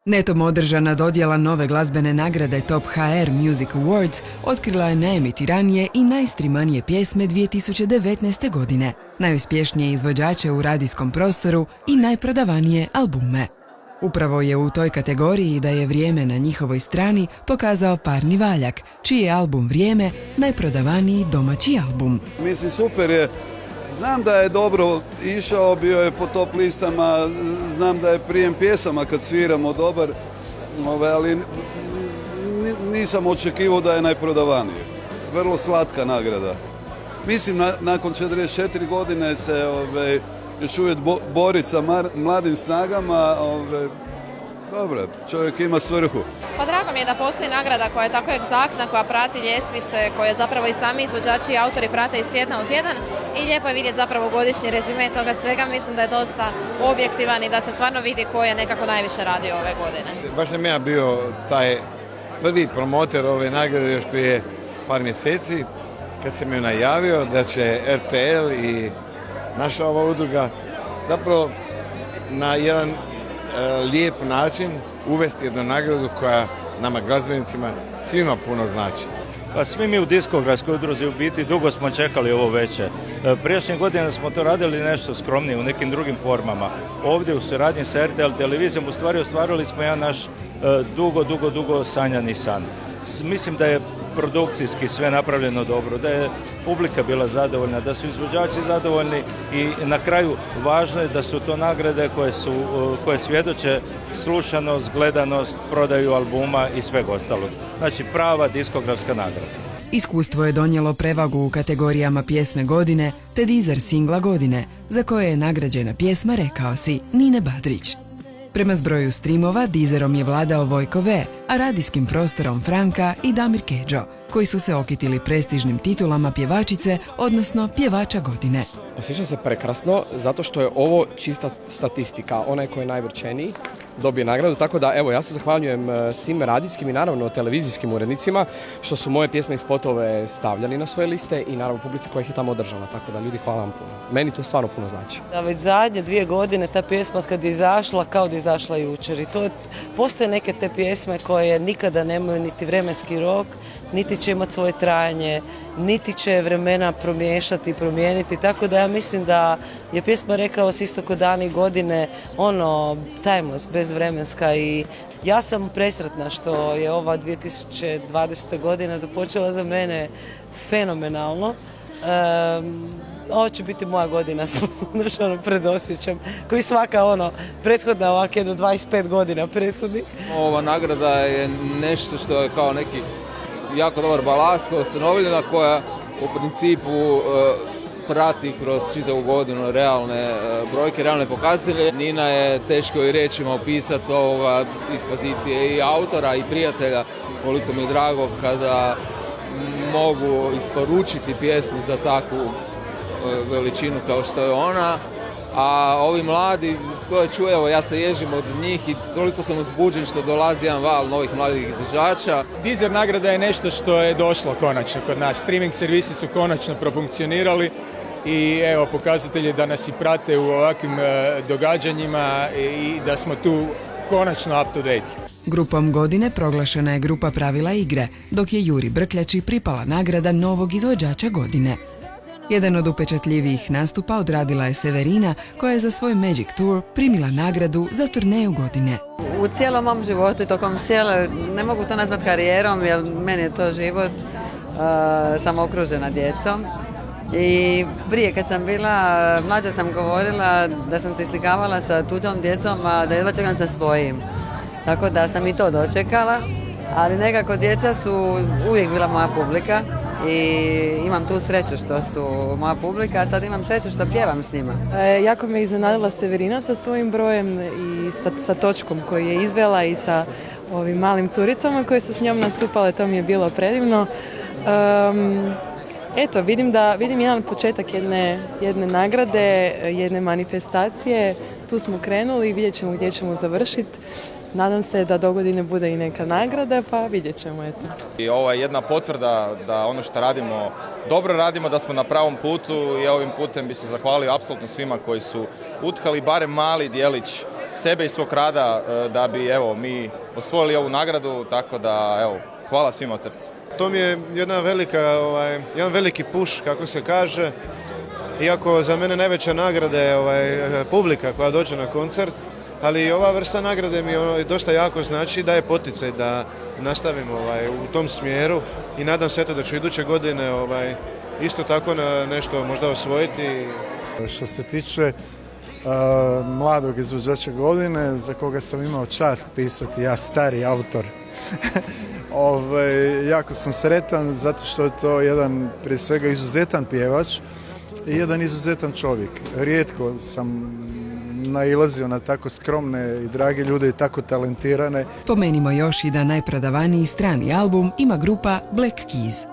Netom održana dodjela nove glazbene nagrade Top HR Music Awards otkrila je najemitiranije i najstrimanije pjesme 2019. godine, najuspješnije izvođače u radijskom prostoru i najprodavanije albume. Upravo je u toj kategoriji da je Vrijeme na njihovoj strani pokazao Parni Valjak, čiji je album Vrijeme najprodavaniji domaći album. Mislim, super je. Znam da je dobro išao, bio je po top listama, znam da je prijem pjesama kad sviramo dobar, ali nisam očekivao da je najprodavaniji. Vrlo slatka nagrada. Mislim, nakon 44 godine se još uvijek boriti sa mladim snagama, dobro, čovjek ima svrhu. Pa drago mi je da postoji nagrada koja je tako egzaktna, koja prati ljestvice, koje zapravo i sami izvođači i autori prate iz tjedna u tjedan i lijepo je vidjeti zapravo godišnji rezime toga svega. Mislim da je dosta objektivan i da se stvarno vidi ko je nekako najviše radio ove godine. Baš sam ja bio taj prvi promoter ove nagrade još prije par mjeseci kad sam ju najavio da će RTL i naša ova udruga zapravo na jedan lijep način uvesti jednu nagradu koja nama glazbenicima svima puno znači. Pa svi mi u diskografskoj udruzi u biti dugo smo čekali ovo veće. Prijašnjih godina smo to radili nešto skromnije u nekim drugim formama. Ovdje u suradnji sa RTL televizijom u stvari ostvarili smo jedan naš dugo sanjani san. Mislim da je produkcijski sve napravljeno dobro, da je publika bila zadovoljna, da su izvođači zadovoljni i na kraju važno je da su to nagrade koje svjedoče slušanost, gledanost, prodaju albuma i sveg ostalog. Znači prava diskografska nagrada. Iskustvo je donijelo prevagu u kategorijama pjesme godine te Deezer singla godine, za koje je nagrađena pjesma Rekao si Nine Badrić. Prema zbroju streamova Deezerom je vladao Vojko V, a radijskim prostorom Franka i Damir Kedžo, koji su se okitili prestižnim titulama pjevačice, odnosno pjevača godine. Osjećam se prekrasno zato što je ovo čista statistika. Onaj koji je najvrčeniji dobije nagradu, tako da evo ja se zahvaljujem svim radijskim i naravno televizijskim urednicima što su moje pjesme i spotove stavljali na svoje liste i naravno publici koja ih je tamo održala, tako da ljudi hvala vam puno. Meni to stvarno puno znači. Da već zadnje 2 godine ta pjesma kad je izašla kao da je izašla jučer i postoje neke te pjesme koje nikada nemaju niti vremenski rok, niti će imati svoje trajanje, niti će vremena promiješati i promijeniti, tako da ja mislim da je pjesma Rekao si isto kod dani godine timeless, bezvremenska i ja sam presretna što je ova 2020. godina započela za mene fenomenalno. Ovo će biti moja godina, predosjećam, koji svaka prethodna ovak jedno 25 godina prethodnih. Ova nagrada je nešto što je kao neki jako dobar balast, koja je ustanovljena, koja u principu prati kroz čitavu godinu realne brojke, realne pokazatelje. Nina je teško i rečima opisati iz pozicije i autora i prijatelja, koliko mi je drago kada mogu isporučiti pjesmu za takvu veličinu kao što je ona. A ovi mladi, to je evo ja se ježim od njih i toliko sam uzbuđen što dolazi jedan val novih mladih izvođača. Deezer nagrada je nešto što je došlo konačno kod nas. Streaming servisi su konačno profunkcionirali i evo pokazatelji da nas i prate u ovakvim događanjima i da smo tu konačno up to date. Grupom godine proglašena je grupa Pravila igre, dok je Juri Brkljači pripala nagrada novog izvođača godine. Jedan od upečatljivijih nastupa odradila je Severina, koja je za svoj Magic Tour primila nagradu za turneju godine. U cijelom mom životu i tokom cijele, ne mogu to nazvati karijerom, jer meni je to život, sam okružena djecom. I prije kad sam bila mlađa sam govorila da sam se islikavala sa tuđom djecom, a da jedva čekam sa svojim. Tako da sam i to dočekala, ali nekako djeca su uvijek bila moja publika. I imam tu sreću što su moja publika, a sad imam sreću što pjevam s njima. Jako me iznenadila Severina sa svojim brojem i sa točkom koju je izvela i sa ovim malim curicama koje su s njom nastupale, to mi je bilo predivno. Eto, vidim jedan početak jedne nagrade, jedne manifestacije. Tu smo krenuli i vidjet ćemo gdje ćemo završiti. Nadam se da dogodine bude i neka nagrada, pa vidjet ćemo. Eto. I ovo je jedna potvrda da ono što radimo, dobro radimo, da smo na pravom putu i ovim putem bi se zahvalio apsolutno svima koji su utkali barem mali dijelić sebe i svog rada da bi evo mi osvojili ovu nagradu, tako da evo, hvala svima od srca. To mi je jedan veliki push, kako se kaže, iako za mene najveća nagrada je publika koja dođe na koncert, ali ova vrsta nagrade mi dosta jako znači, daje poticaj da nastavim u tom smjeru i nadam se da ću iduće godine isto tako nešto možda osvojiti. Što se tiče mladog izvođača godine, za koga sam imao čast pisati, ja stari autor, jako sam sretan zato što je to jedan prije svega izuzetan pjevač i jedan izuzetan čovjek. Rijetko sam nailazio na tako skromne i drage ljude i tako talentirane. Pomenimo još i da najprodavaniji strani album ima grupa Black Keys.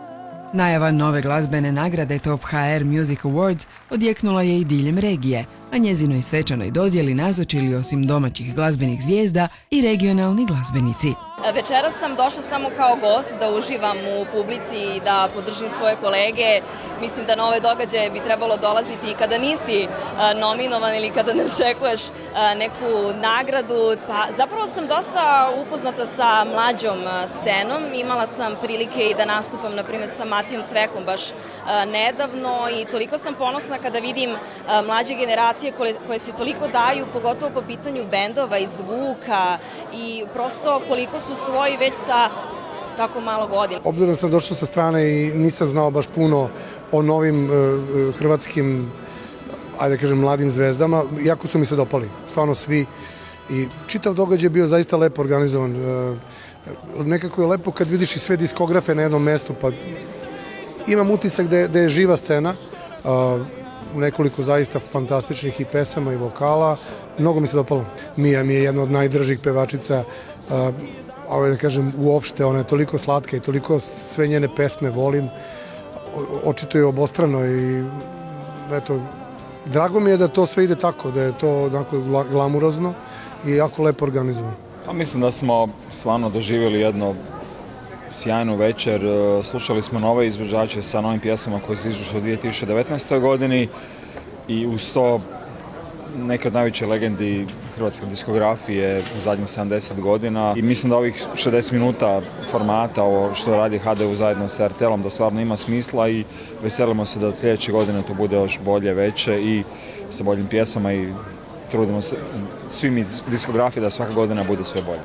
Najava nove glazbene nagrade Top HR Music Awards odjeknula je i diljem regije, a njezinoj svečanoj dodjeli nazočili osim domaćih glazbenih zvijezda i regionalni glazbenici. Večeras sam došla samo kao gost da uživam u publici i da podržim svoje kolege. Mislim da na ove događaje bi trebalo dolaziti i kada nisi nominovan ili kada ne očekuješ neku nagradu. Pa zapravo sam dosta upoznata sa mlađom scenom. Imala sam prilike i da nastupam, na primjer, sa Matijom Cvekom baš nedavno i toliko sam ponosna kada vidim mlađe generacije koje se toliko daju, pogotovo po pitanju bendova i zvuka i prosto koliko su svoji već sa tako malo godina. Obzirom sam došao sa strane i nisam znao baš puno o novim hrvatskim, ajde da kažem, mladim zvezdama, jako su mi se dopali, stvarno svi. I čitav događaj je bio zaista lepo organizovan. Nekako je lepo kad vidiš i sve diskografe na jednom mestu, pa imam utisak da je živa scena. Nekoliko zaista fantastičnih i pesama i vokala. Mnogo mi se dopalo. Mija mi je jedna od najdražih pevačica, da kažem, uopšte. Ona je toliko slatka i toliko sve njene pesme volim. Očito je obostrano i eto, drago mi je da to sve ide tako, da je to onako glamurozno i jako lepo organizovano. Mislim da smo stvarno doživjeli jednu sjajnu večer. Slušali smo nove izvođače sa novim pjesama koje su izašle u 2019. godini i uz to neke od najveće legendi hrvatske diskografije u zadnjih 70 godina. I mislim da ovih 60 minuta formata, ovo što radi HDU zajedno sa RTL-om, da stvarno ima smisla i veselimo se da sljedeće godine to bude još bolje, veće i sa boljim pjesama i trudimo se svi mi diskografije da svaka godina bude sve bolje.